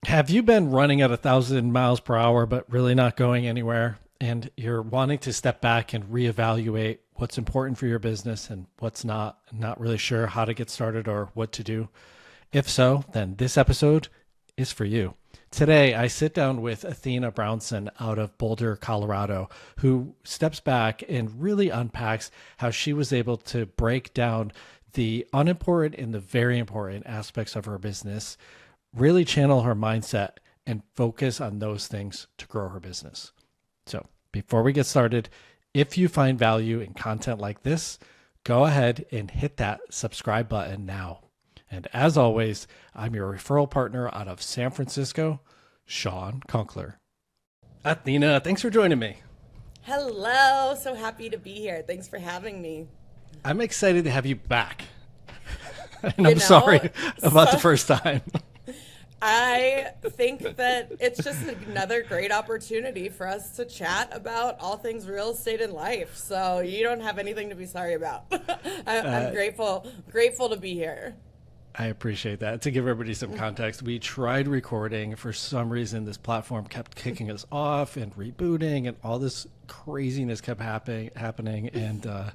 Have you been running at 1,000 miles per hour, but really not going anywhere? And you're wanting to step back and reevaluate what's important for your business and what's not, and not really sure how to get started or what to do? If so, then this episode is for you. Today, I sit down with Athena Brownson out of Boulder, Colorado, who steps back and really unpacks how she was able to break down the unimportant and the very important aspects of her business, really channel her mindset and focus on those things to grow her business. So before we get started, if you find value in content like this, go ahead and hit that subscribe button now. And as always, I'm your referral partner out of San Francisco, Sean Conkler. Athena, thanks for joining me. Hello, so happy to be here. Thanks for having me. I'm excited to have you back. And I'm sorry about the first time. I think that it's just another great opportunity for us to chat about all things real estate and life. So you don't have anything to be sorry about. I'm grateful to be here. I appreciate that. To give everybody some context, we tried recording. For some reason, this platform kept kicking us off and rebooting, and all this craziness kept happening. And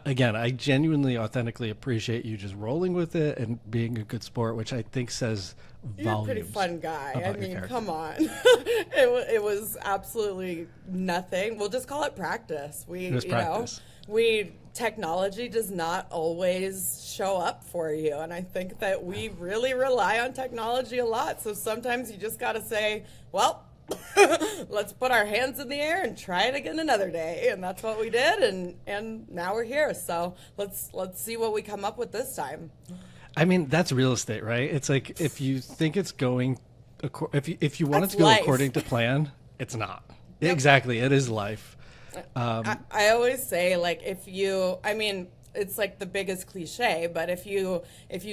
again, I genuinely, authentically appreciate you just rolling with it and being a good sport, which I think says volumes. You're a pretty fun guy. I mean, come on. It was absolutely nothing. We'll just call it practice. It was practice. Technology does not always show up for you. And I think that we really rely on technology a lot. So sometimes you just got to say, well, let's put our hands in the air and try it again another day. And that's what we did. And now we're here. So let's see what we come up with this time. I mean, that's real estate, right? It's like if you think it's going, if you want it That's to go life. according to plan, it's not. Yep. Exactly. It is life. I always say, like, it's like the biggest cliche, but if you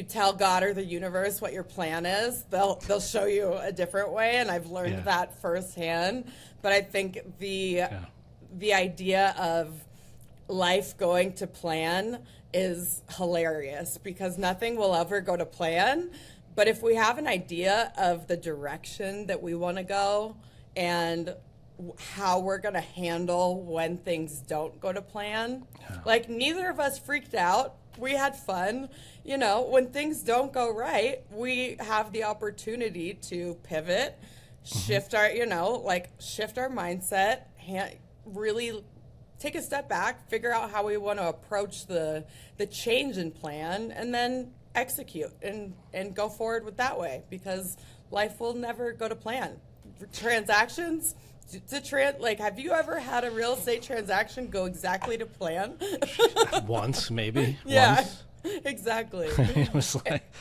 tell God or the universe what your plan is, they'll show you a different way. And I've learned that firsthand. But I think the idea of life going to plan is hilarious because nothing will ever go to plan. But if we have an idea of the direction that we want to go and how we're going to handle when things don't go to plan. Like, neither of us freaked out. We had fun. You know, when things don't go right, we have the opportunity to pivot, shift our mindset, really take a step back, figure out how we want to approach the change in plan, and then execute and go forward with that way, because life will never go to plan. Transactions, have you ever had a real estate transaction go exactly to plan? Once, maybe. Yeah, Once. Exactly. It was like,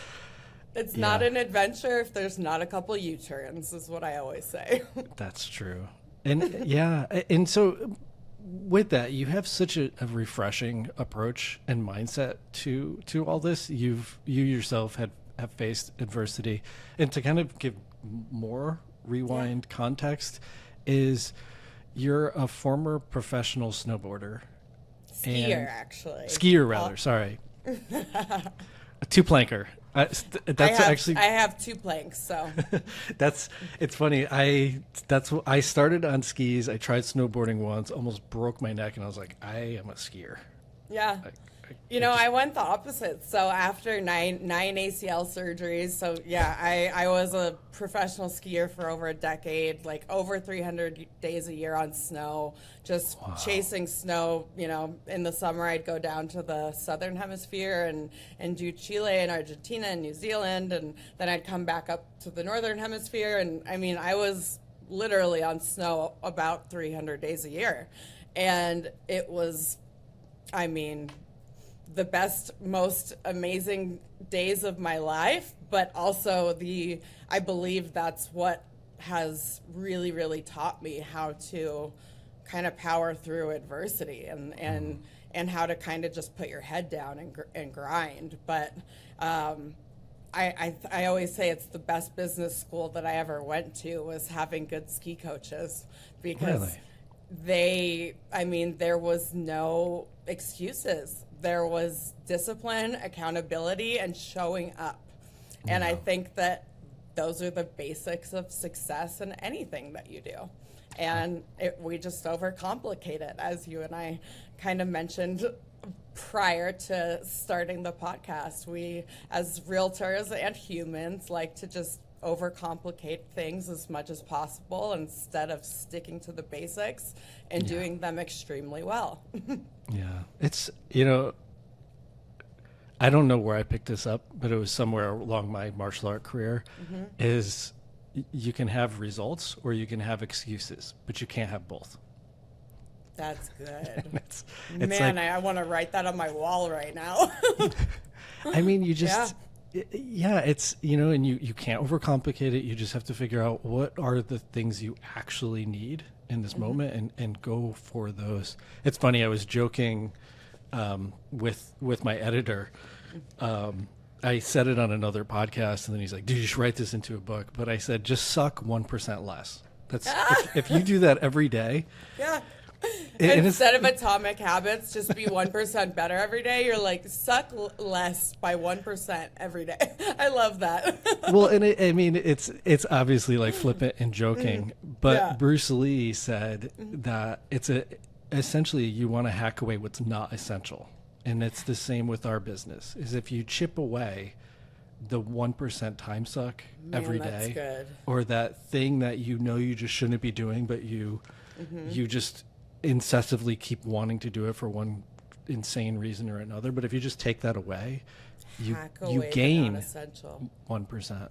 It's not an adventure if there's not a couple U-turns, is what I always say. That's true. And and so with that, you have such a refreshing approach and mindset to all this. You yourself have faced adversity, and to kind of give more rewind context, is you're a former professional snowboarder. Skier, rather. Sorry. A two-planker. I have two planks, so it's funny. I started on skis. I tried snowboarding once, almost broke my neck, and I was like, I am a skier. Yeah. I went the opposite. So after nine ACL surgeries, I was a professional skier for over a decade, like over 300 days a year on snow, just chasing snow. In the summer I'd go down to the southern hemisphere and do Chile and Argentina and New Zealand, and then I'd come back up to the northern hemisphere. And I mean, I was literally on snow about 300 days a year. And it was, the best, most amazing days of my life, but also I believe that's what has really, really taught me how to kind of power through adversity and how to kind of just put your head down and grind. But I always say it's the best business school that I ever went to was having good ski coaches, because there was no excuses. There was discipline, accountability, and showing up. And I think that those are the basics of success in anything that you do. And we just overcomplicate it, as you and I kind of mentioned prior to starting the podcast. We, as realtors and humans, like to just overcomplicate things as much as possible instead of sticking to the basics and doing them extremely well. Yeah. It's, you know, I don't know where I picked this up, but it was somewhere along my martial art career, is you can have results or you can have excuses, but you can't have both. That's good. it's Man, like, I want to write that on my wall right now. I mean, you just, it's, you know, and you can't overcomplicate it. You just have to figure out what are the things you actually need in this moment and go for those. It's funny. I was joking with my editor. I said it on another podcast, and then he's like, dude, you should write this into a book. But I said, just suck 1% less. That's if you do that every day. Yeah. Instead of Atomic Habits, just be 1% better every day. You're like, suck less by 1% every day. I love that. Well, and I mean, it's obviously like flippant and joking, but Bruce Lee said that essentially you want to hack away what's not essential. And it's the same with our business, is if you chip away the 1% time suck every day, good. Or that thing that you know you just shouldn't be doing, but you just incessantly keep wanting to do it for one insane reason or another. But if you just take that away, you gain 1%.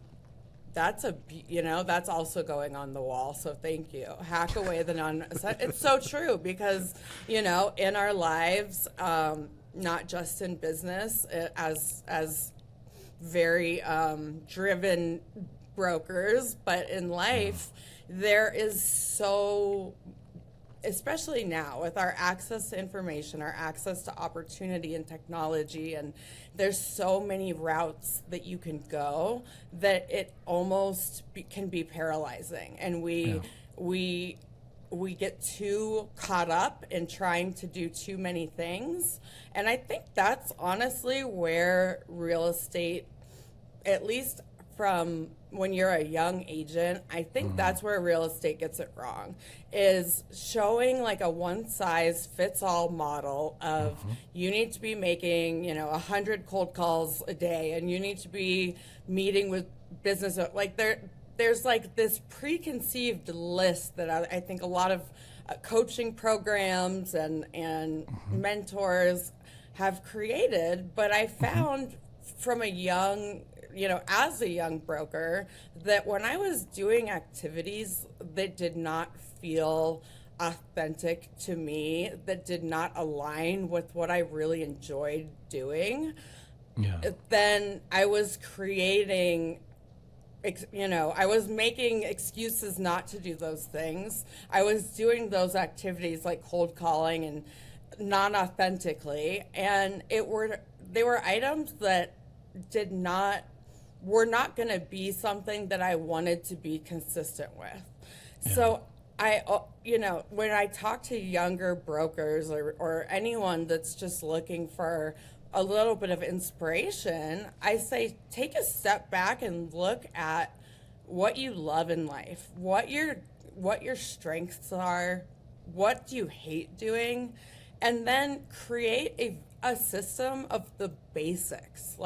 That's that's also going on the wall. So thank you. Hack away the it's so true because, you know, in our lives, not just in business, as very driven brokers, but in life, there is so, especially now with our access to information, our access to opportunity and technology, and there's so many routes that you can go that it almost can be paralyzing. And we get too caught up in trying to do too many things. And I think that's honestly where real estate, at least from when you're a young agent, I think that's where real estate gets it wrong, is showing like a one-size-fits-all model of you need to be making, 100 cold calls a day, and you need to be meeting with business. Like there's like this preconceived list that I think a lot of coaching programs and mentors have created. But I found from a young, as a young broker, that when I was doing activities that did not feel authentic to me, that did not align with what I really enjoyed doing, then I was creating, I was making excuses not to do those things. I was doing those activities like cold calling and non-authentically, and they were items that were not going to be something that I wanted to be consistent with. Yeah. So when I talk to younger brokers or anyone that's just looking for a little bit of inspiration, I say take a step back and look at what you love in life, what your strengths are, what do you hate doing, and then create a system of the basics.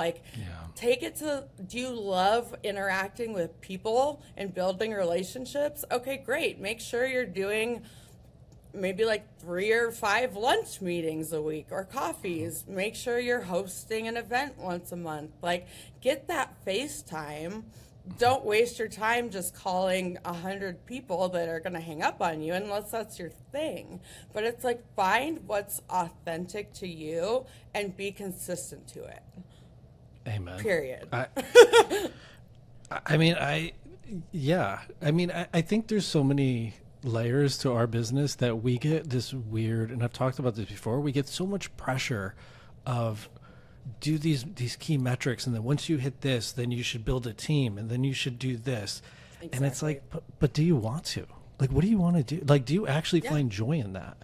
Take it to, do you love interacting with people and building relationships? Okay, great. Make sure you're doing maybe like 3 or 5 lunch meetings a week or coffees. Make sure you're hosting an event once a month. Get that face time. Don't waste your time just calling 100 people that are going to hang up on you unless that's your thing. But it's find what's authentic to you and be consistent to it. Amen. Period. I think there's so many layers to our business that we get this weird, and I've talked about this before, we get so much pressure of do these key metrics, and then once you hit this, then you should build a team, and then you should do this. Exactly. And it's but do you want to? What do you want to do? Do you actually find joy in that?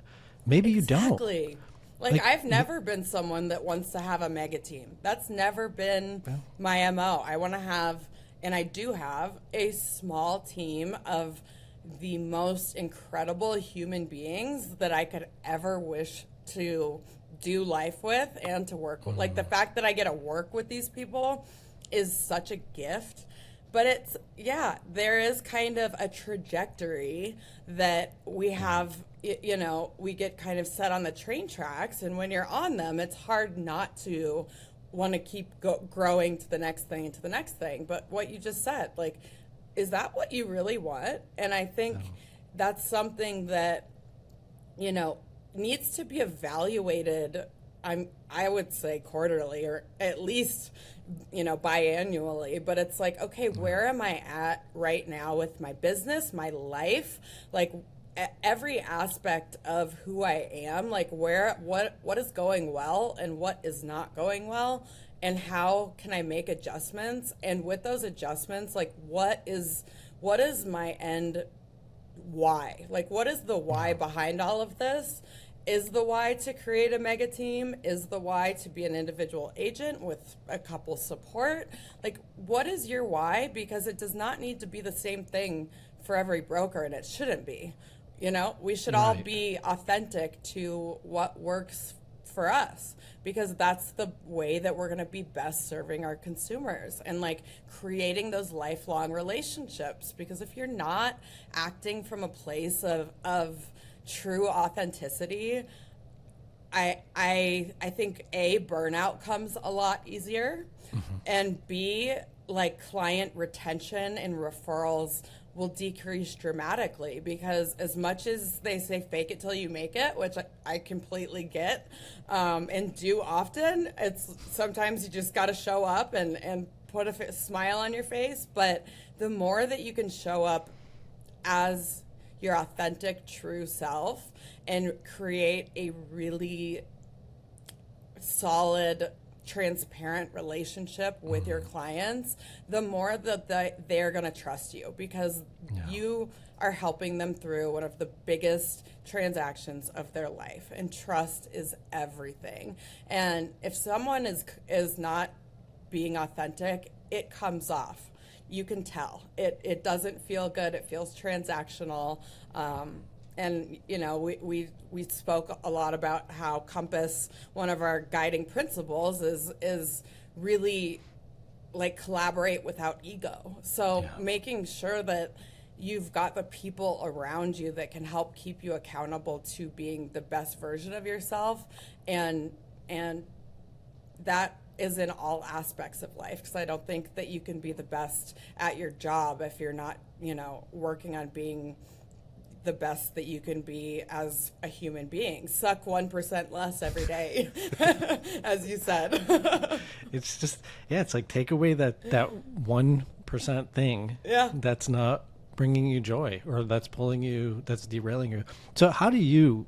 Maybe you don't. Exactly. I've never been someone that wants to have a mega team. That's never been my MO. I want to have and I do have a small team of the most incredible human beings that I could ever wish to do life with and to work with. Like the fact that I get to work with these people is such a gift. But it's, yeah, there is kind of a trajectory that we have, you know, we get kind of set on the train tracks. And when you're on them, it's hard not to want to keep growing to the next thing and to the next thing. But what you just said, like, is that what you really want? And I think that's something that, you know, needs to be evaluated. I would say quarterly, or at least, you know, biannually. But it's like, okay, where am I at right now with my business, my life, like every aspect of who I am, like what is going well and what is not going well, and how can I make adjustments? And with those adjustments, like what is my end why? Like, what is the why behind all of this? Is the why to create a mega team? Is the why to be an individual agent with a couple support? Like, what is your why? Because it does not need to be the same thing for every broker, and it shouldn't be. You know, we should all be authentic to what works for us, because that's the way that we're going to be best serving our consumers and like creating those lifelong relationships. Because if you're not acting from a place of true authenticity, I think A, burnout comes a lot easier, and B, like client retention and referrals will decrease dramatically. Because as much as they say fake it till you make it, which I completely get and do often, it's sometimes you just got to show up and put a smile on your face. But the more that you can show up as your authentic, true self and create a really solid, transparent relationship with your clients, the more that they're going to trust you, because you are helping them through one of the biggest transactions of their life, and trust is everything. And if someone is not being authentic, it comes off. You can tell. It doesn't feel good. It feels transactional. And, you know, we spoke a lot about how Compass, one of our guiding principles, is really like collaborate without ego. So making sure that you've got the people around you that can help keep you accountable to being the best version of yourself. And that is in all aspects of life, because I don't think that you can be the best at your job if you're not, you know, working on being the best that you can be as a human being. Suck 1% less every day, as you said. It's just, it's like take away that 1% thing that's not bringing you joy, or that's derailing you. So how do you,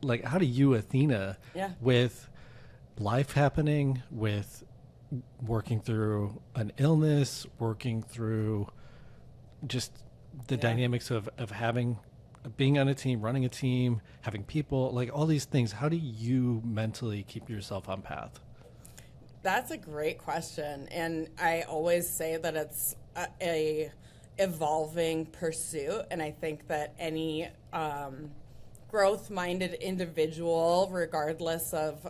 Athena, with life happening, with working through an illness, working through just the dynamics of being on a team, running a team, having people, like all these things, how do you mentally keep yourself on path? That's a great question. And I always say that it's a evolving pursuit. And I think that any growth-minded individual, regardless of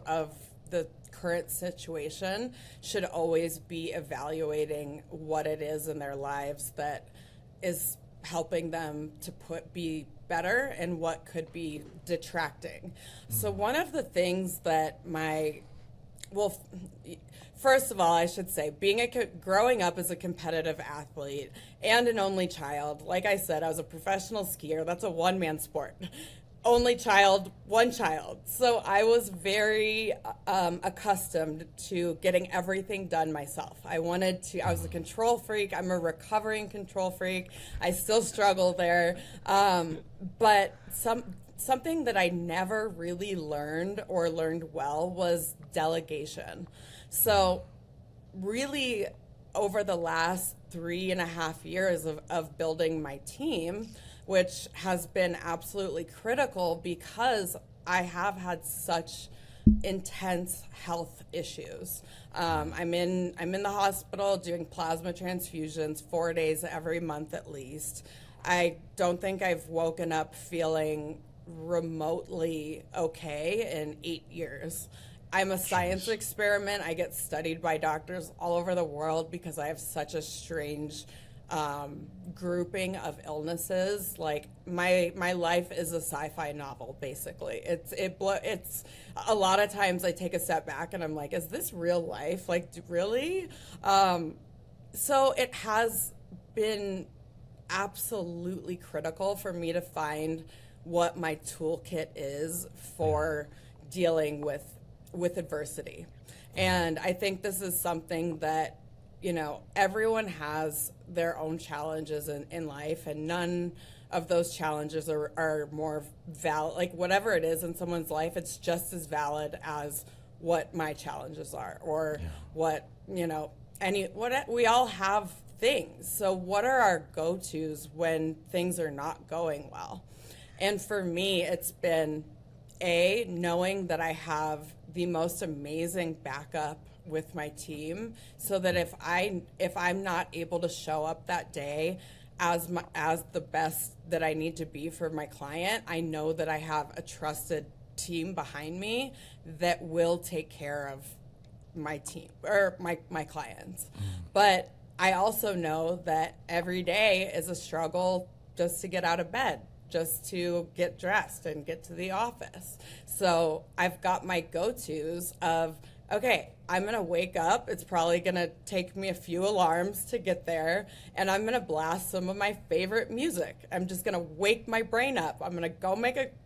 the current situation, should always be evaluating what it is in their lives that is helping them to be better and what could be detracting. So one of the things that first of all, I should say, growing up as a competitive athlete and an only child, like I said, I was a professional skier. That's a one-man sport. Only child, one child. So I was very accustomed to getting everything done myself. I was a control freak. I'm a recovering control freak. I still struggle there. But something that I never really learned well was delegation. So really over the last 3.5 years of building my team, which has been absolutely critical, because I have had such intense health issues. I'm in the hospital doing plasma transfusions 4 days every month at least. I don't think I've woken up feeling remotely okay in 8 years. I'm a science experiment. I get studied by doctors all over the world because I have such a strange grouping of illnesses. Like my life is a sci-fi novel, basically. It's a lot of times I take a step back and I'm like, is this real life? Like, really? So it has been absolutely critical for me to find what my toolkit is for dealing with adversity. And I think this is something that, everyone has their own challenges in life, and none of those challenges are more valid. Like, whatever it is in someone's life, it's just as valid as what my challenges are, or what, we all have things. So what are our go-tos when things are not going well? And for me, it's been knowing that I have the most amazing backup with my team, so that if I'm not able to show up that day as the best that I need to be for my client, I know that I have a trusted team behind me that will take care of my team or my clients. But I also know that every day is a struggle just to get out of bed, just to get dressed and get to the office. So I've got my go-tos of, okay, I'm going to wake up. It's probably going to take me a few alarms to get there, and I'm going to blast some of my favorite music. I'm just going to wake my brain up. I'm going to go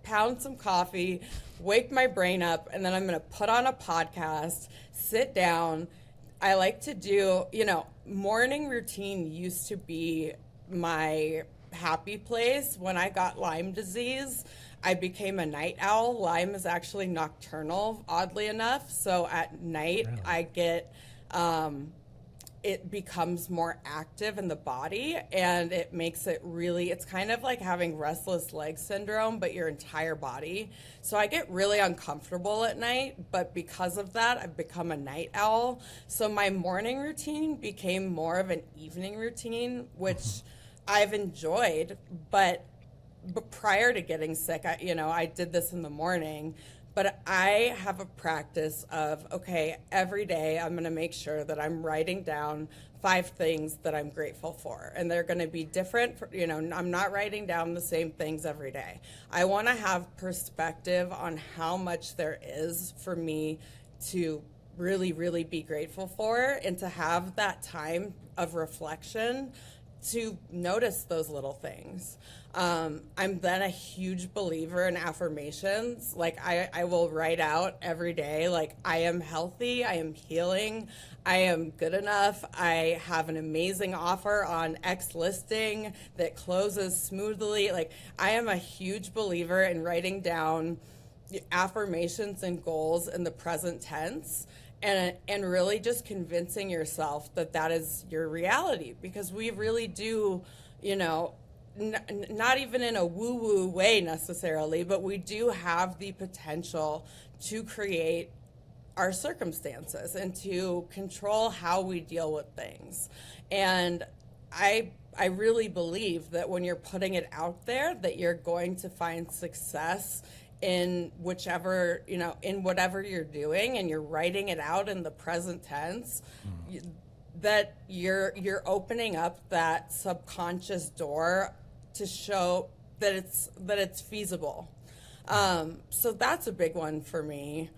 pound some coffee, wake my brain up, and then I'm going to put on a podcast, sit down. I like to do, morning routine used to be my happy place. When I got Lyme disease, I became a night owl. Lyme is actually nocturnal, oddly enough. So at night, really? I get, it becomes more active in the body, and it makes it really, it's kind of like having restless leg syndrome, but your entire body. So I get really uncomfortable at night, but because of that, I've become a night owl. So my morning routine became more of an evening routine, which I've enjoyed, but prior to getting sick, I did this in the morning, but I have a practice of, okay, every day I'm going to make sure that I'm writing down 5 things that I'm grateful for, and they're going to be different. I'm not writing down the same things every day. I want to have perspective on how much there is for me to really, really be grateful for, and to have that time of reflection to notice those little things. I'm then a huge believer in affirmations. Like I will write out every day, like, I am healthy, I am healing, I am good enough, I have an amazing offer on X listing that closes smoothly. Like, I am a huge believer in writing down affirmations and goals in the present tense, and really just convincing yourself that that is your reality, because we really do, not even in a woo-woo way necessarily, but we do have the potential to create our circumstances and to control how we deal with things. And I really believe that when you're putting it out there, that you're going to find success in whichever, in whatever you're doing, and you're writing it out in the present tense, that you're opening up that subconscious door to show that it's feasible. So that's a big one for me.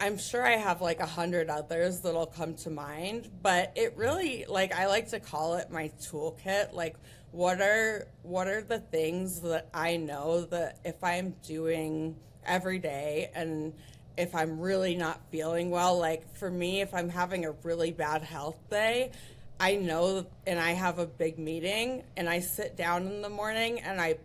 I'm sure I have like 100 others that'll come to mind, but it really, like, I like to call it my toolkit. Like, what are the things that I know that if I'm doing every day, and if I'm really not feeling well, like for me, if I'm having a really bad health day, I know, and I have a big meeting, and I sit down in the morning and I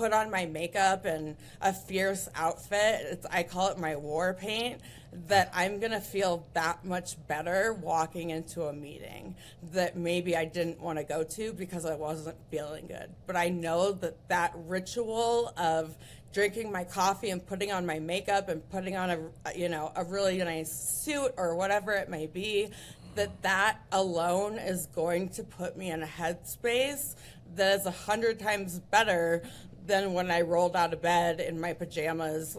put on my makeup and a fierce outfit, I call it my war paint, that I'm going to feel that much better walking into a meeting that maybe I didn't want to go to because I wasn't feeling good. But I know that that ritual of drinking my coffee and putting on my makeup and putting on a really nice suit or whatever it may be, that alone is going to put me in a headspace that is 100 times better than when I rolled out of bed in my pajamas,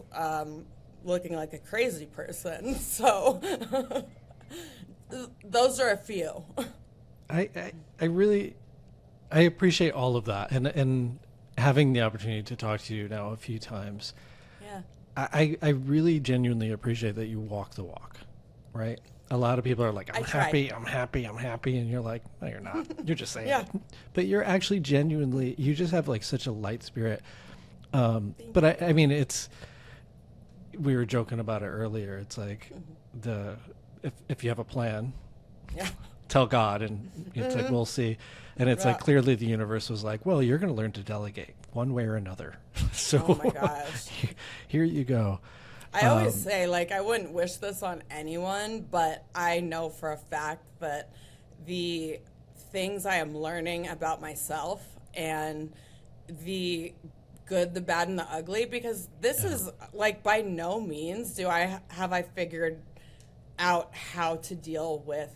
looking like a crazy person. So those are a few. I really appreciate all of that, and having the opportunity to talk to you now a few times. Yeah. I really genuinely appreciate that you walk the walk, right? A lot of people are like, I'm happy, and you're like, no, you're not. You're just saying it. But you're actually genuinely, you just have like such a light spirit. But I mean, we were joking about it earlier. It's like if you have a plan, tell God, and it's like, we'll see. And it's like, clearly the universe was like, well, you're going to learn to delegate one way or another. So oh my gosh. Here you go. I always say, like, I wouldn't wish this on anyone, but I know for a fact that the things I am learning about myself and the good, the bad, and the ugly, because this is, like, by no means have I figured out how to deal with,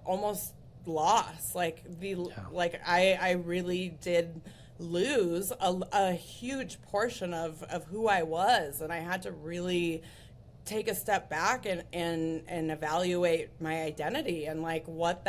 almost loss. Like, I really did lose a huge portion of who I was, and I had to really take a step back and evaluate my identity and like what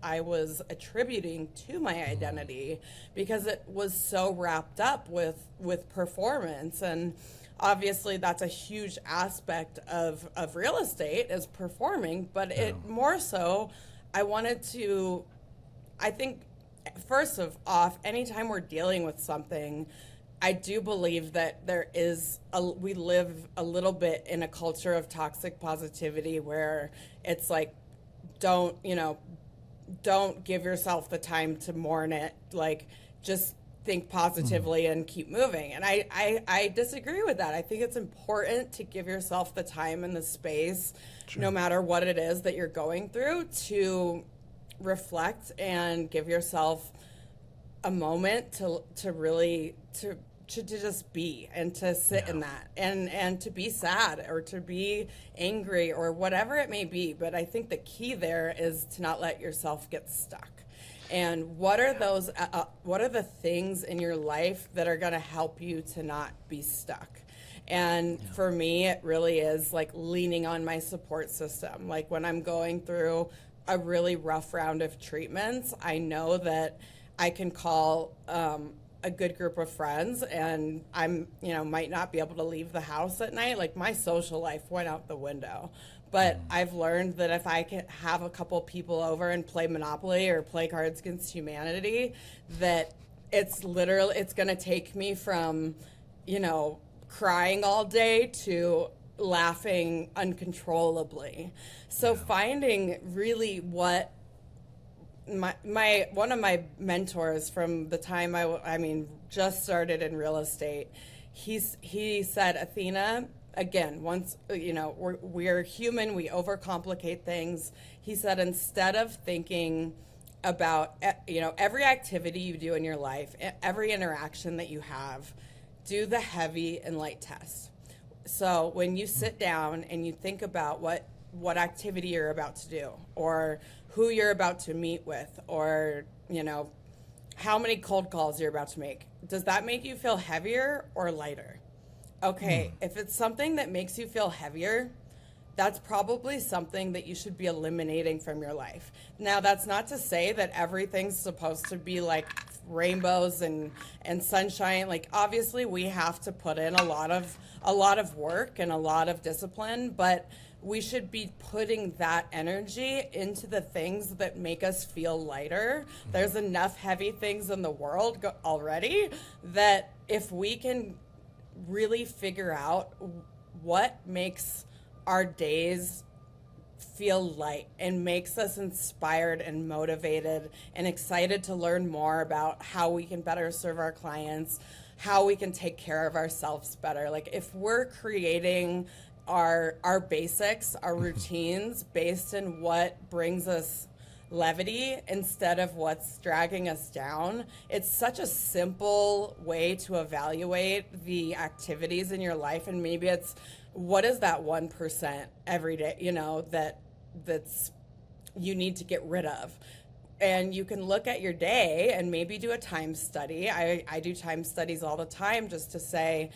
I was attributing to my identity, because it was so wrapped up with performance. And obviously that's a huge aspect of real estate, is performing, but it more so I think first of all, anytime we're dealing with something, I do believe that we live a little bit in a culture of toxic positivity where it's like, don't give yourself the time to mourn it. Like, just think positively and keep moving. And I disagree with that. I think it's important to give yourself the time and the space, no matter what it is that you're going through, to reflect and give yourself a moment to really to just be, and to sit in that, and to be sad or to be angry or whatever it may be. But I think the key there is to not let yourself get stuck. And what are those what are the things in your life that are going to help you to not be stuck? And for me, it really is like leaning on my support system. Like, when I'm going through a really rough round of treatments, I know that I can call a good group of friends, and might not be able to leave the house at night. Like, my social life went out the window. But I've learned that if I can have a couple people over and play Monopoly or play Cards Against Humanity, that it's going to take me from, crying all day to laughing uncontrollably. So finding really what one of my mentors from the time I just started in real estate, he said, Athena, again, once, we're human, we overcomplicate things. He said, instead of thinking about, every activity you do in your life, every interaction that you have, do the heavy and light test. So when you sit down and you think about what activity you're about to do, or who you're about to meet with, or, how many cold calls you're about to make, does that make you feel heavier or lighter? Okay, if it's something that makes you feel heavier, that's probably something that you should be eliminating from your life. Now, that's not to say that everything's supposed to be like rainbows and sunshine. Like, obviously we have to put in a lot of work and a lot of discipline, but we should be putting that energy into the things that make us feel lighter. There's enough heavy things in the world already that if we can really figure out what makes our days feel light and makes us inspired and motivated and excited to learn more about how we can better serve our clients, how we can take care of ourselves better. Like if we're creating our basics, our routines based in what brings us levity instead of what's dragging us down. It's such a simple way to evaluate the activities in your life, and maybe it's what is that 1% every day, that's you need to get rid of. And you can look at your day and maybe do a time study. I do time studies all the time just to say,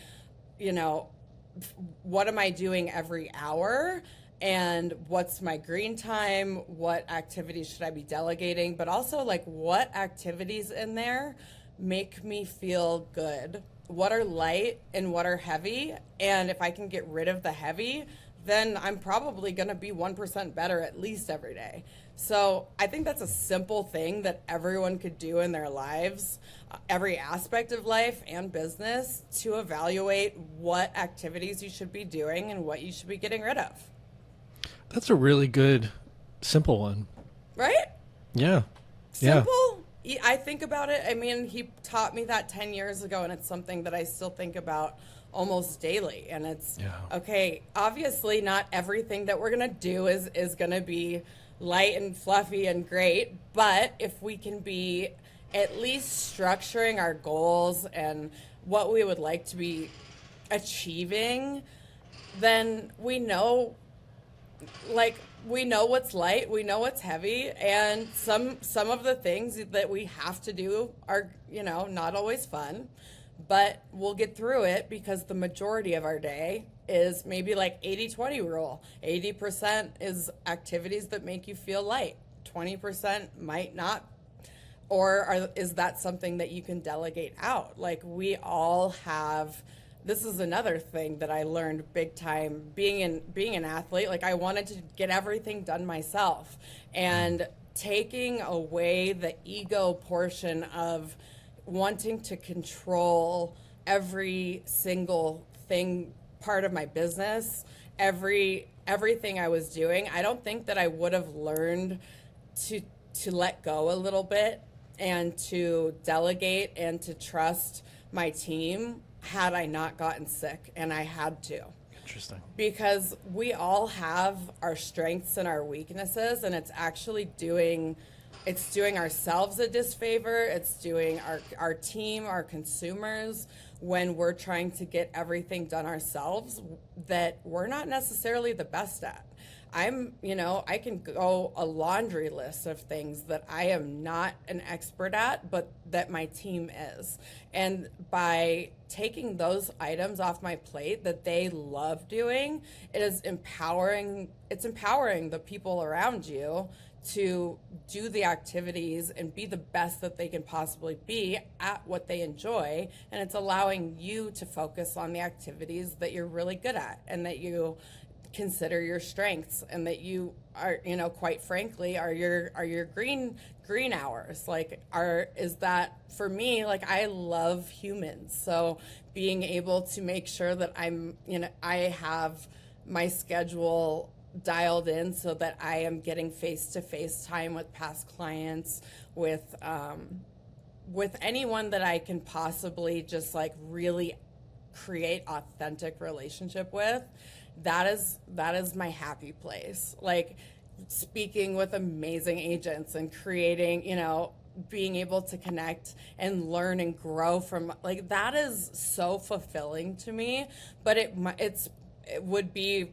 what am I doing every hour? And what's my green time? What activities should I be delegating? But also, like, what activities in there make me feel good? What are light and what are heavy? And if I can get rid of the heavy, then I'm probably going to be 1% better at least every day. So I think that's a simple thing that everyone could do in their lives, every aspect of life and business, to evaluate what activities you should be doing and what you should be getting rid of. That's a really good, simple one. Right? Yeah. Simple? Yeah. I think about it. I mean, he taught me that 10 years ago, and it's something that I still think about almost daily. And it's, okay, obviously not everything that we're going to do is going to be light and fluffy and great. But if we can be at least structuring our goals and what we would like to be achieving, then we know what's light, we know what's heavy, and some of the things that we have to do are, not always fun, but we'll get through it because the majority of our day is maybe like 80-20 rule. 80% is activities that make you feel light. 20% might not. Or is that something that you can delegate out? Like we all have. This is another thing that I learned big time being an athlete. Like I wanted to get everything done myself, and taking away the ego portion of wanting to control every single thing, part of my business, everything I was doing. I don't think that I would have learned to let go a little bit and to delegate and to trust my team had I not gotten sick, and I had to. Interesting. Because we all have our strengths and our weaknesses, and it's actually doing ourselves a disfavor. It's doing our team, our consumers, when we're trying to get everything done ourselves that we're not necessarily the best at. I can go a laundry list of things that I am not an expert at, but that my team is. And by taking those items off my plate that they love doing, it's empowering the people around you to do the activities and be the best that they can possibly be at what they enjoy. And it's allowing you to focus on the activities that you're really good at and that you consider your strengths, and that you are, quite frankly, are your green hours. Is that for me? Like, I love humans, so being able to make sure that I have my schedule dialed in so that I am getting face-to-face time with past clients, with anyone that I can possibly just really create authentic relationship with. That is my happy place. Like speaking with amazing agents and creating, being able to connect and learn and grow from, that is so fulfilling to me. But it would be,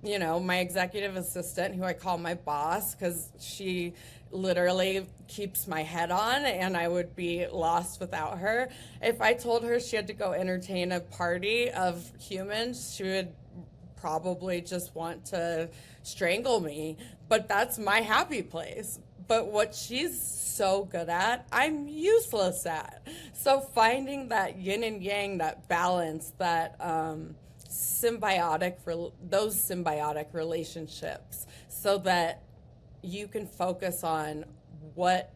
my executive assistant, who I call my boss, because she literally keeps my head on, and I would be lost without her. If I told her she had to go entertain a party of humans, she would probably just want to strangle me. But that's my happy place. But what she's so good at, I'm useless at. So finding that yin and yang, that balance, that those symbiotic relationships, so that you can focus on what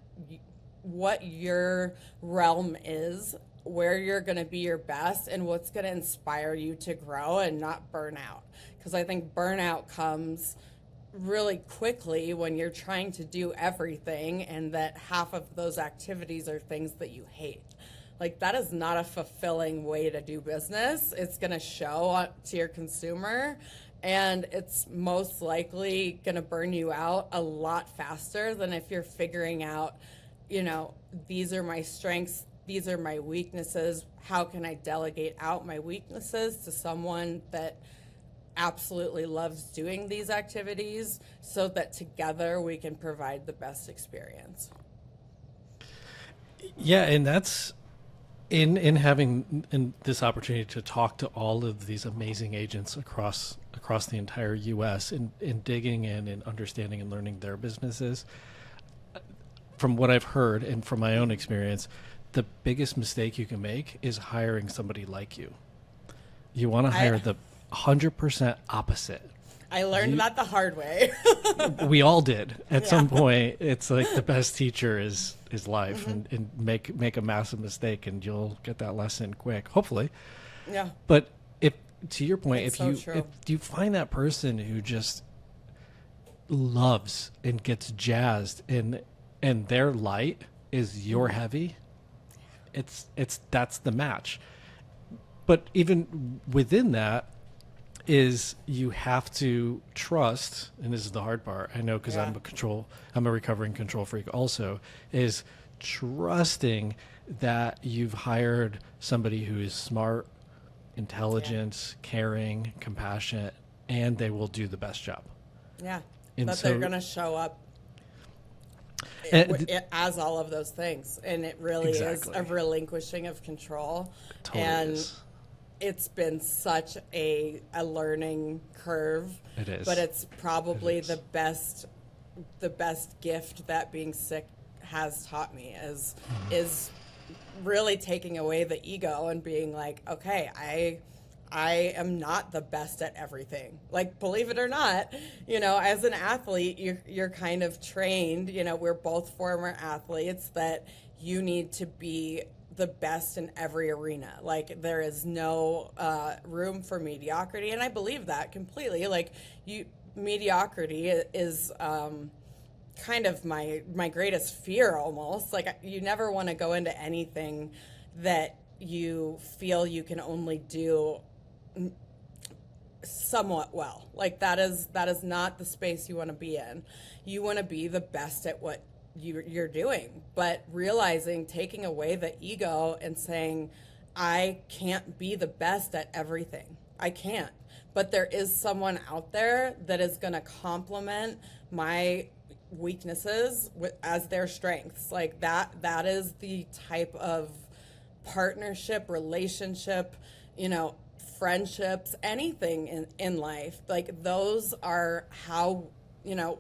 your realm is, where you're going to be your best, and what's going to inspire you to grow and not burn out. Because I think burnout comes really quickly when you're trying to do everything, and that half of those activities are things that you hate. like that is not a fulfilling way to do business. It's going to show to your consumer, and it's most likely going to burn you out a lot faster than if you're figuring out, these are my strengths, these are my weaknesses. How can I delegate out my weaknesses to someone that absolutely loves doing these activities so that together we can provide the best experience? Yeah, and that's in having this opportunity to talk to all of these amazing agents across the entire U.S. in digging in and understanding and learning their businesses. From what I've heard and from my own experience, the biggest mistake you can make is hiring somebody like you. You want to hire the 100% opposite. I learned that the hard way. We all did at some point. It's like the best teacher is life, and make a massive mistake, and you'll get that lesson quick, hopefully. Yeah. But if, to your point, It's if you find that person who just loves and gets jazzed and their light is your heavy, that's the match. But even within that is you have to trust, and this is the hard part, I know, because I'm a recovering control freak also, is trusting that you've hired somebody who is smart, intelligent, caring, compassionate, and they will do the best job. Yeah. And that so they're going to show up as all of those things. And it really is a relinquishing of control. Totally is. It's been such a learning curve. It is. But it's probably the best gift that being sick has taught me is really taking away the ego and being like, okay, I am not the best at everything. Like, believe it or not, as an athlete, you're kind of trained, we're both former athletes, that you need to be the best in every arena. Like, there is no room for mediocrity, and I believe that completely. Like, mediocrity is kind of my greatest fear almost. Like, you never want to go into anything that you feel you can only do somewhat well. Like, that is not the space you want to be in. You want to be the best at what you're doing, but taking away the ego and saying, I can't be the best at everything. I can't. But there is someone out there that is going to complement my weaknesses as their strengths. Like, that is the type of partnership, relationship, friendships, anything in life. Like, those are how, I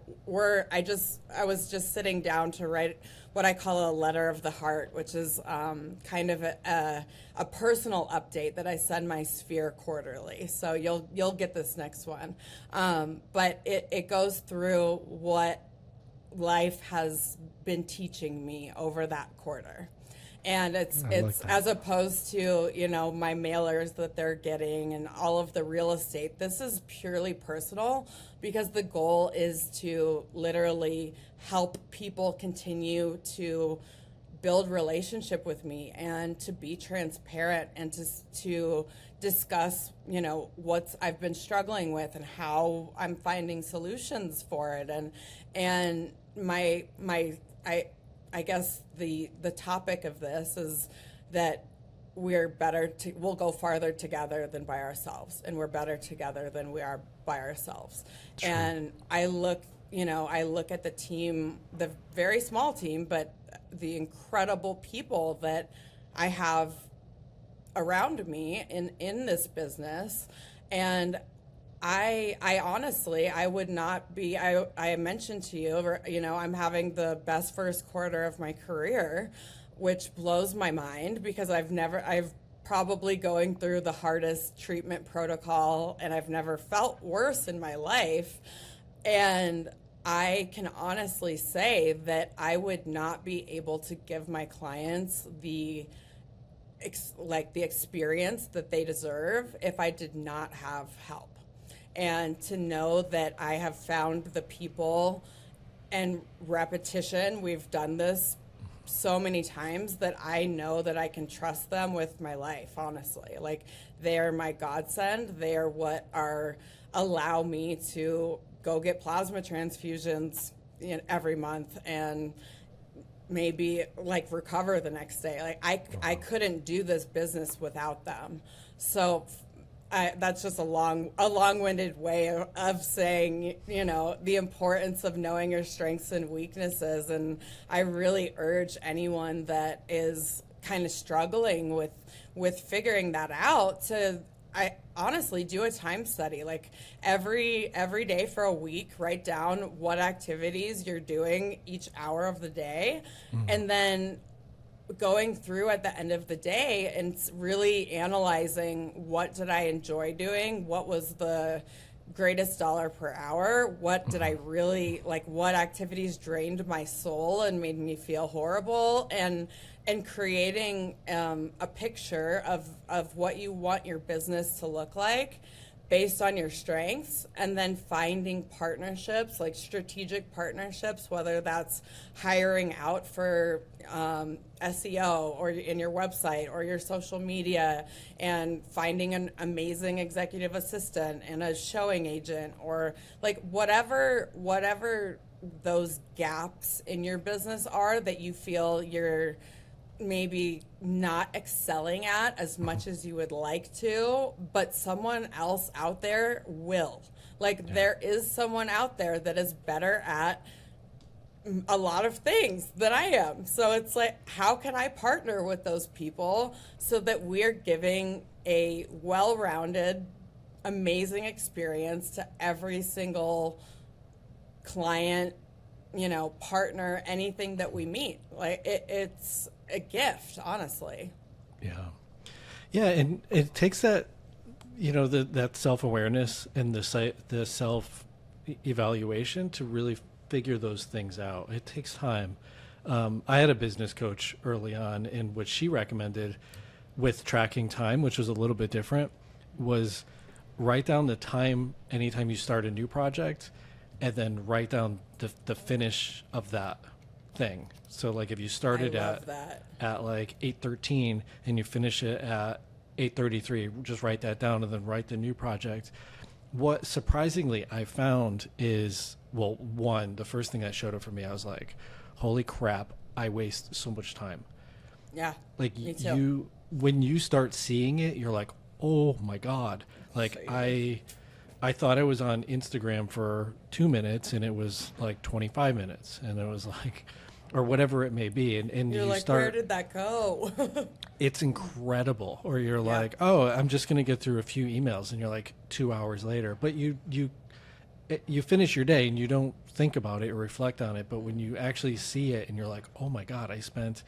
was just sitting down to write what I call a letter of the heart, which is kind of a personal update that I send my sphere quarterly. So you'll get this next one. But it goes through what life has been teaching me over that quarter. And it's as opposed to, my mailers that they're getting and all of the real estate. This is purely personal, because the goal is to literally help people continue to build relationship with me and to be transparent and to discuss, what I've been struggling with and how I'm finding solutions for it. And I guess the topic of this is that we'll go farther together than by ourselves, and we're better together than we are by ourselves. True. And I look at the team, the very small team, but the incredible people that I have around me in this business, and I honestly, I would not be, I mentioned to you, I'm having the best first quarter of my career, which blows my mind, because I've probably going through the hardest treatment protocol, and I've never felt worse in my life. And I can honestly say that I would not be able to give my clients the experience that they deserve if I did not have help. And to know that I have found the people and repetition, we've done this so many times that I know that I can trust them with my life, honestly. Like, they are my godsend. They are what allow me to go get plasma transfusions every month and maybe like recover the next day. Like, I couldn't do this business without them. So that's just a long-winded way of saying, the importance of knowing your strengths and weaknesses. And I really urge anyone that is kind of struggling with figuring that out to, I honestly do a time study. Like, every day for a week, write down what activities you're doing each hour of the day, and then going through at the end of the day and really analyzing, what did I enjoy doing? What was the greatest dollar per hour? What did I really like? What activities drained my soul and made me feel horrible? And creating a picture of what you want your business to look like based on your strengths, and then finding partnerships, like strategic partnerships, whether that's hiring out for SEO or in your website or your social media, and finding an amazing executive assistant and a showing agent, or like whatever those gaps in your business are that you feel you're maybe not excelling at as much as you would like to, but someone else out there will. Like, there is someone out there that is better at a lot of things than I am. So it's like, how can I partner with those people so that we're giving a well-rounded, amazing experience to every single client, partner, anything that we meet. Like, it's a gift, honestly. Yeah, and it takes that, that self-awareness and the self-evaluation to really figure those things out. It takes time. I had a business coach early on, and what she recommended with tracking time, which was a little bit different, was write down the time anytime you start a new project, and then write down the finish of that thing. So like, if you started at like 8:13 and you finish it at 8:33, just write that down and then write the new project. What surprisingly I found is, well, one, the first thing that showed up for me, I was like, holy crap, I waste so much time. Yeah. Like, me too. when you start seeing it, you're like, oh my God. Like, I thought I was on Instagram for 2 minutes and it was like 25 minutes, and it was like, or whatever it may be. And you're you like, start, where did that go? it's incredible. Or you're like, oh, I'm just going to get through a few emails, and you're like 2 hours later, but you finish your day and you don't think about it or reflect on it. But when you actually see it and you're like, oh my God, I spent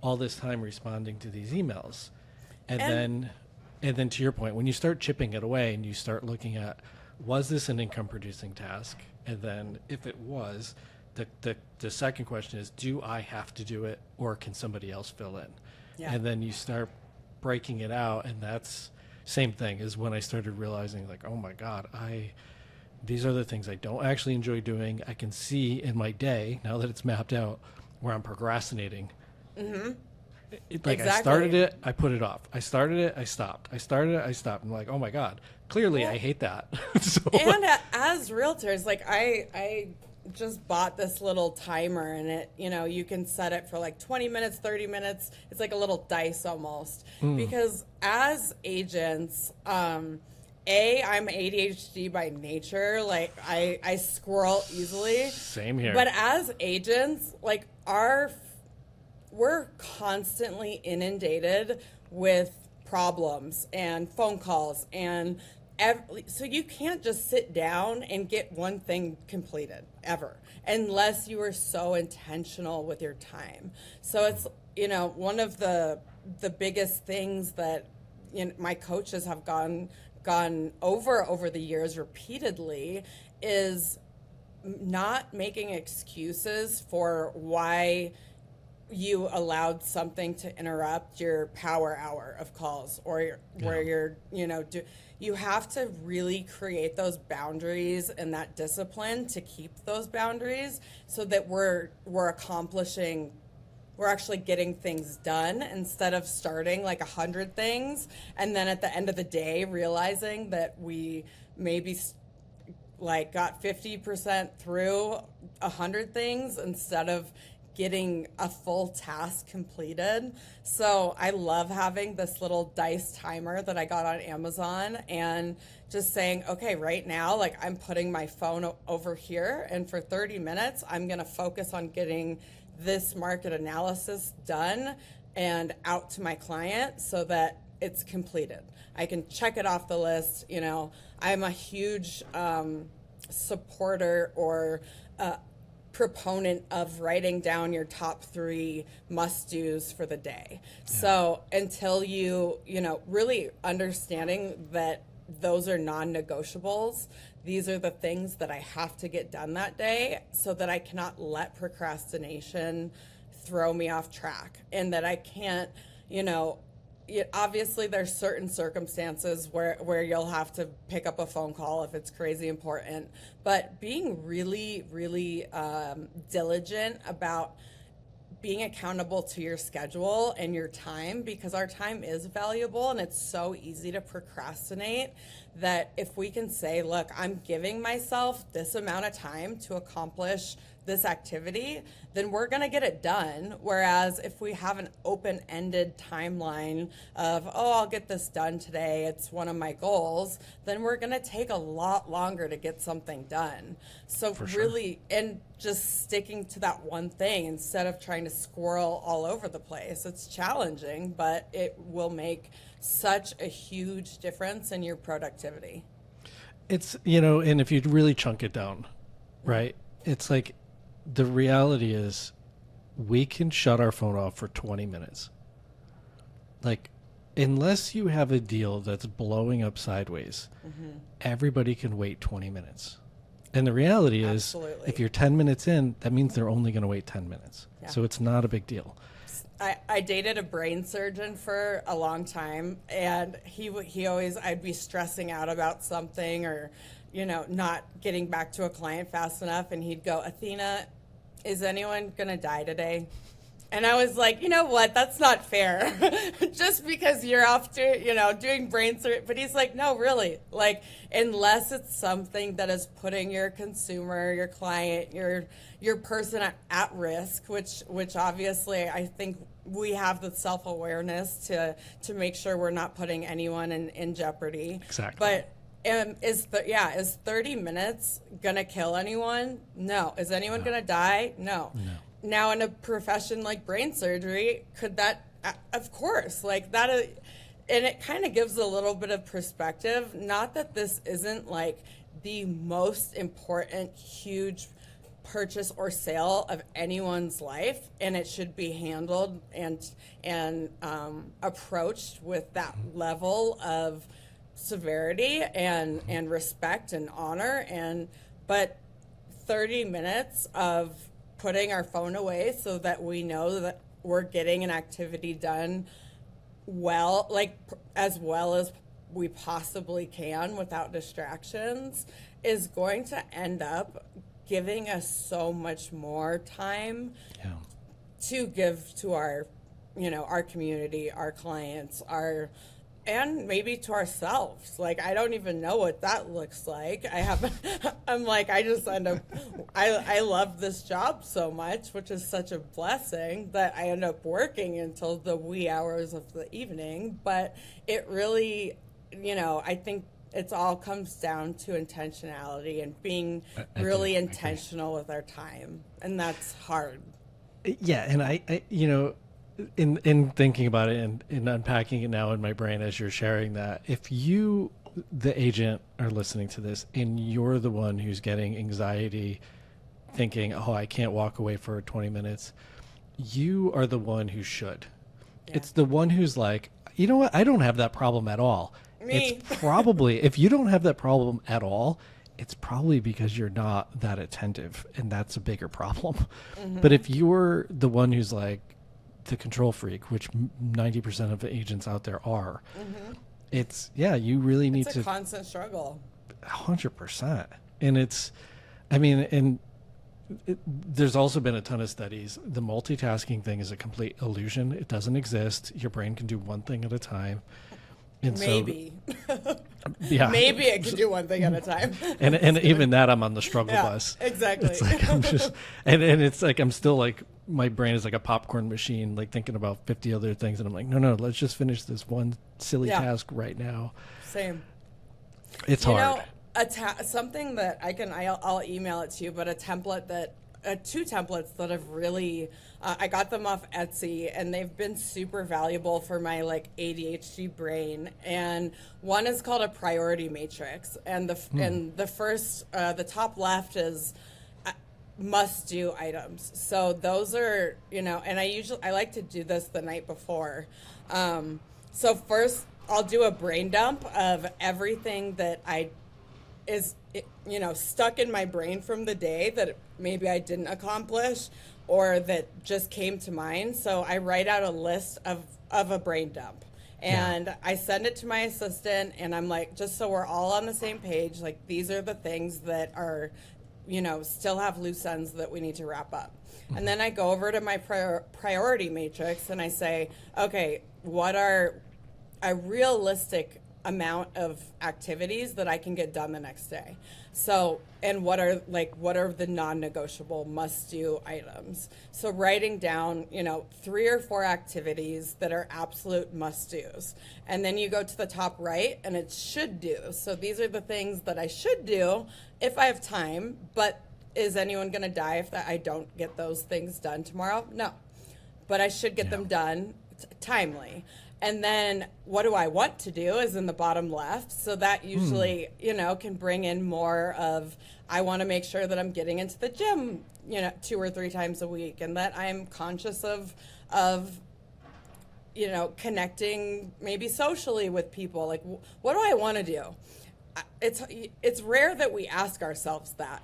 all this time responding to these emails. And then to your point, when you start chipping it away and you start looking at, was this an income producing task? And then if it was, the second question is, do I have to do it, or can somebody else fill in? Yeah. And then you start breaking it out, and that's same thing as when I started realizing, like, oh my God, these are the things I don't actually enjoy doing. I can see in my day, now that it's mapped out, where I'm procrastinating. Mm-hmm. Exactly. I started it, I put it off. I started it, I stopped. I started it, I stopped. I'm like, oh my God, clearly I hate that. And as realtors, like, I just bought this little timer, and it, you can set it for like 20 minutes, 30 minutes. It's like a little dice almost. Because as agents, I'm ADHD by nature. Like, I squirrel easily. Same here. But as agents, like, we're constantly inundated with problems and phone calls, and so you can't just sit down and get one thing completed ever, unless you are so intentional with your time. So it's, one of the biggest things that my coaches have gone over the years repeatedly is not making excuses for why you allowed something to interrupt your power hour of calls, or where you're, you have to really create those boundaries and that discipline to keep those boundaries, so that we're accomplishing we're actually getting things done instead of starting like 100 things and then at the end of the day realizing that we maybe like got 50% through 100 things instead of getting a full task completed. So I love having this little dice timer that I got on Amazon and just saying, okay, right now, like I'm putting my phone over here and for 30 minutes, I'm going to focus on getting this market analysis done and out to my client so that it's completed. I can check it off the list. You know, I'm a huge supporter or proponent of writing down your top 3 must-dos for the day. Yeah. So until you know, really understanding that those are non-negotiables, these are the things that I have to get done that day so that I cannot let procrastination throw me off track and that I can't, you know, obviously there's certain circumstances where you'll have to pick up a phone call if it's crazy important, but being really, really diligent about being accountable to your schedule and your time, because our time is valuable and it's so easy to procrastinate, that if we can say, look, I'm giving myself this amount of time to accomplish this activity, then we're going to get it done. Whereas if we have an open-ended timeline of, oh, I'll get this done today, it's one of my goals, then we're going to take a lot longer to get something done. So really, and just sticking to that one thing instead of trying to squirrel all over the place. It's challenging, but it will make such a huge difference in your productivity. It's, you know, and if you really chunk it down, right, it's like, the reality is we can shut our phone off for 20 minutes. Like, unless you have a deal that's blowing up sideways, everybody can wait 20 minutes. And the reality is, if you're 10 minutes in, that means they're only going to wait 10 minutes. Yeah. So it's not a big deal. I dated a brain surgeon for a long time, and he always, I'd be stressing out about something or, you know, not getting back to a client fast enough, and he'd go, Athena, is anyone going to die today? And I was like, you know what? That's not fair. Just because you're off to, you know, doing brain surgery. But he's like, no, really. Like, unless it's something that is putting your consumer, your client, your person at risk, which obviously I think we have the self-awareness to make sure we're not putting anyone in jeopardy. Exactly. But is 30 minutes gonna kill anyone? No. Is anyone gonna die? No. Now, in a profession like brain surgery, could that? Of course, like that. And it kind of gives a little bit of perspective. Not that this isn't like the most important, huge purchase or sale of anyone's life, and it should be handled and approached with that level of severity and respect and honor, but 30 minutes of putting our phone away so that we know that we're getting an activity done well as we possibly can without distractions is going to end up giving us so much more time to give to our, you know, our community, our clients, and maybe to ourselves. Like, I don't even know what that looks like. I'm like, I just end up, I love this job so much, which is such a blessing that I end up working until the wee hours of the evening. But it really, you know, I think it all comes down to intentionality and being really intentional with our time. And that's hard. Yeah. And I you know, in thinking about it and in unpacking it now in my brain as you're sharing that, if you, the agent, are listening to this and you're the one who's getting anxiety thinking, oh, I can't walk away for 20 minutes, you are the one who should. Yeah. It's the one who's like, you know what? I don't have that problem at all. Me. It's probably, if you don't have that problem at all, it's probably because you're not that attentive, and that's a bigger problem. But if you're the one who's like, the control freak, which 90% of the agents out there are, it's, you really need it's a constant struggle. 100%. And it's, I mean, and there's also been a ton of studies. The multitasking thing is a complete illusion. It doesn't exist. Your brain can do one thing at a time. And Maybe. Yeah. Maybe it can do one thing at a time. And even that, I'm on the struggle bus. Exactly. It's like I'm just, and it's like I'm still like, my brain is like a popcorn machine, like thinking about 50 other things, and I'm like, no, let's just finish this one silly task right now. Same. It's hard. Something that I'll email it to you, but a template that. Two templates that have really, I got them off Etsy, and they've been super valuable for my like ADHD brain. And one is called a priority matrix, and the first, the top left is must do items. So those are, and I like to do this the night before. So first I'll do a brain dump of everything that is stuck in my brain from the day that maybe I didn't accomplish or that just came to mind. So I write out a list of a brain dump, and I send it to my assistant, and I'm like, just so we're all on the same page, like these are the things that are, still have loose ends that we need to wrap up. Mm-hmm. And then I go over to my priority matrix and I say, okay, what are a realistic amount of activities that I can get done the next day? So, and what are the non-negotiable must-do items? So writing down, 3 or 4 activities that are absolute must-dos. And then you go to the top right and it's should do. So these are the things that I should do if I have time, but is anyone going to die if I don't get those things done tomorrow? No. But I should get them done timely. And then what do I want to do is in the bottom left. So that usually, can bring in more of, I want to make sure that I'm getting into the gym, 2 or 3 times a week, and that I'm conscious of connecting maybe socially with people. Like, what do I want to do? It's rare that we ask ourselves that.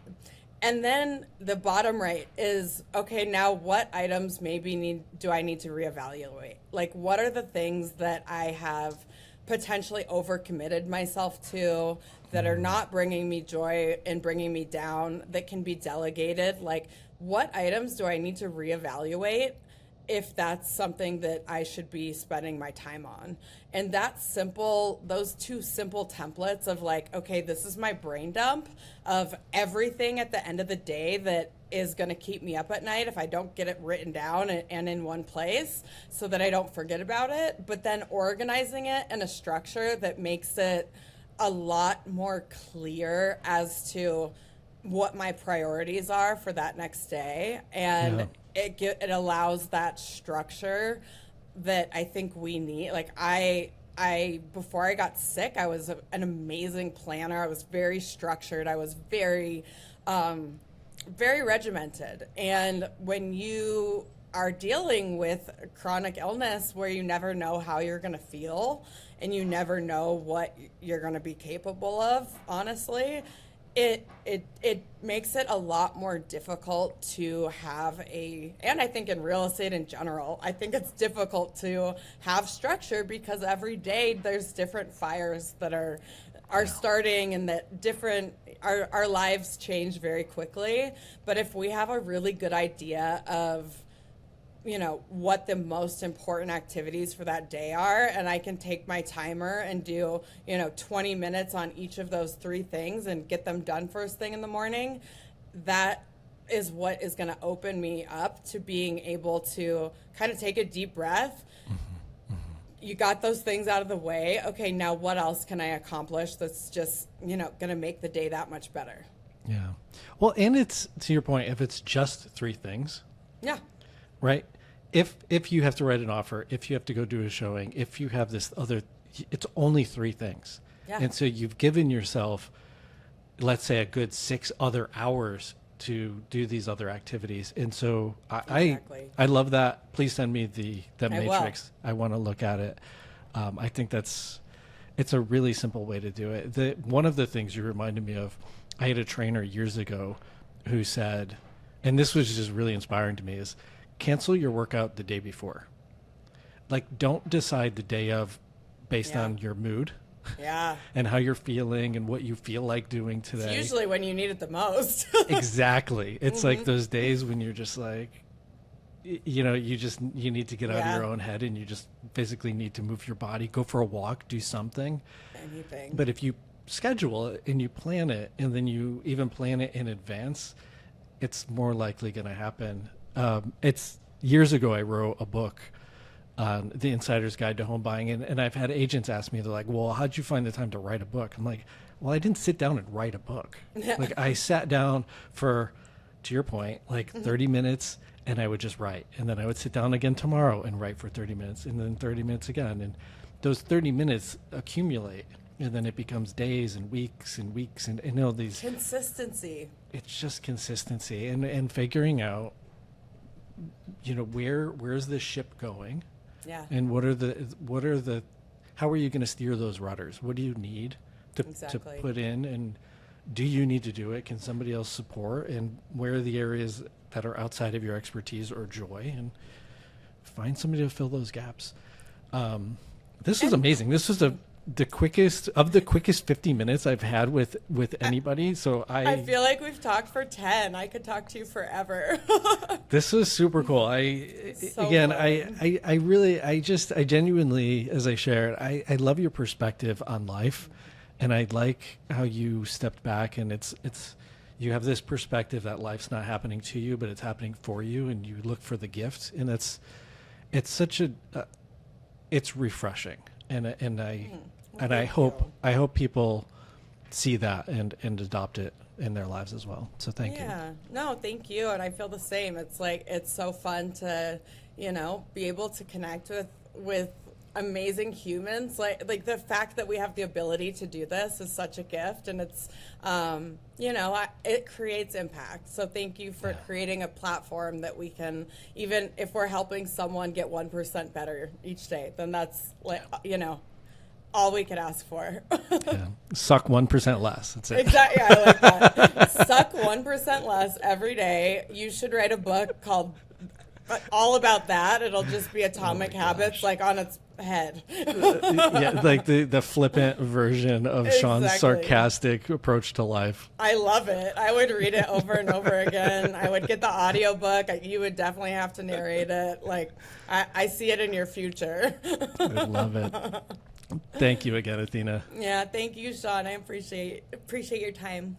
And then the bottom right is, okay, now what items do I need to reevaluate? Like, what are the things that I have potentially overcommitted myself to that are not bringing me joy and bringing me down, that can be delegated? Like, what items do I need to reevaluate if that's something that I should be spending my time on? And those 2 simple templates of like, okay, this is my brain dump of everything at the end of the day that is going to keep me up at night if I don't get it written down and in one place so that I don't forget about it, but then organizing it in a structure that makes it a lot more clear as to what my priorities are for that next day. And it allows that structure that I think we need. Like I before I got sick, I was an amazing planner. I was very structured. I was very, very regimented. And when you are dealing with chronic illness where you never know how you're going to feel and you never know what you're going to be capable of, honestly, it makes it a lot more difficult to have and I think in real estate in general, I think it's difficult to have structure because every day there's different fires that are starting, and that our lives change very quickly. But if we have a really good idea of what the most important activities for that day are, and I can take my timer and do 20 minutes on each of those 3 things and get them done first thing in the morning, that is what is going to open me up to being able to kind of take a deep breath. You got those things out of the way. Okay, now what else can I accomplish that's just going to make the day that much better? Yeah. Well, and it's, to your point, if it's just 3 things. Yeah. Right? If you have to write an offer, if you have to go do a showing, if you have this other, it's only 3 things. Yeah. And so you've given yourself, let's say, a good 6 other hours to do these other activities. And so I love that. Please send me the matrix. I want to look at it. I think it's a really simple way to do it. One of the things you reminded me of, I had a trainer years ago who said, and this was just really inspiring to me, is cancel your workout the day before. Like, don't decide the day of based on your mood. Yeah. and how you're feeling and what you feel like doing today. It's usually when you need it the most. Exactly. It's like those days when you're just like, you know, you need to get out of your own head, and you just physically need to move your body, go for a walk, do something. Anything. But if you schedule it and you plan it, and then you even plan it in advance, it's more likely going to happen. It's years ago I wrote a book on the Insider's Guide to Home Buying, and I've had agents ask me, they're like, well, how'd you find the time to write a book? I'm like, well, I didn't sit down and write a book. Like, I sat down for, to your point, like 30 minutes, and I would just write. And then I would sit down again tomorrow and write for 30 minutes, and then 30 minutes again. And those 30 minutes accumulate, and then it becomes days and weeks and weeks, and you know, these Consistency. It's just consistency and figuring out, you know, where's the ship going, and what are the how are you going to steer those rudders? What do you need to put in, and do you need to do it? Can somebody else support? And where are the areas that are outside of your expertise or joy? And find somebody to fill those gaps. This was amazing. This was the quickest 50 minutes I've had with anybody. So I feel like we've talked for 10. I could talk to you forever. This was super cool. I genuinely, as I shared, I love your perspective on life, and I like how you stepped back, and it's you have this perspective that life's not happening to you, but it's happening for you, and you look for the gift, and it's such it's refreshing. And I hope people see that and adopt it in their lives as well. So thank you. Yeah, no, thank you. And I feel the same. It's like, it's so fun to, you know, be able to connect with amazing humans. Like the fact that we have the ability to do this is such a gift, and it's, you know, it creates impact. So thank you for creating a platform that we can, even if we're helping someone get 1% better each day, then that's, like, you know, all we could ask for. Suck 1% less. That's it. Exactly. I like that. Suck 1% less every day. You should write a book called all about that. It'll just be Atomic Habits, like, on its head. Like the flippant version of Sean's sarcastic approach to life. I love it. I would read it over and over again. I would get the audiobook. You would definitely have to narrate it. Like, I see it in your future. I love it. Thank you again, Athena. Yeah, thank you, Sean. I appreciate your time.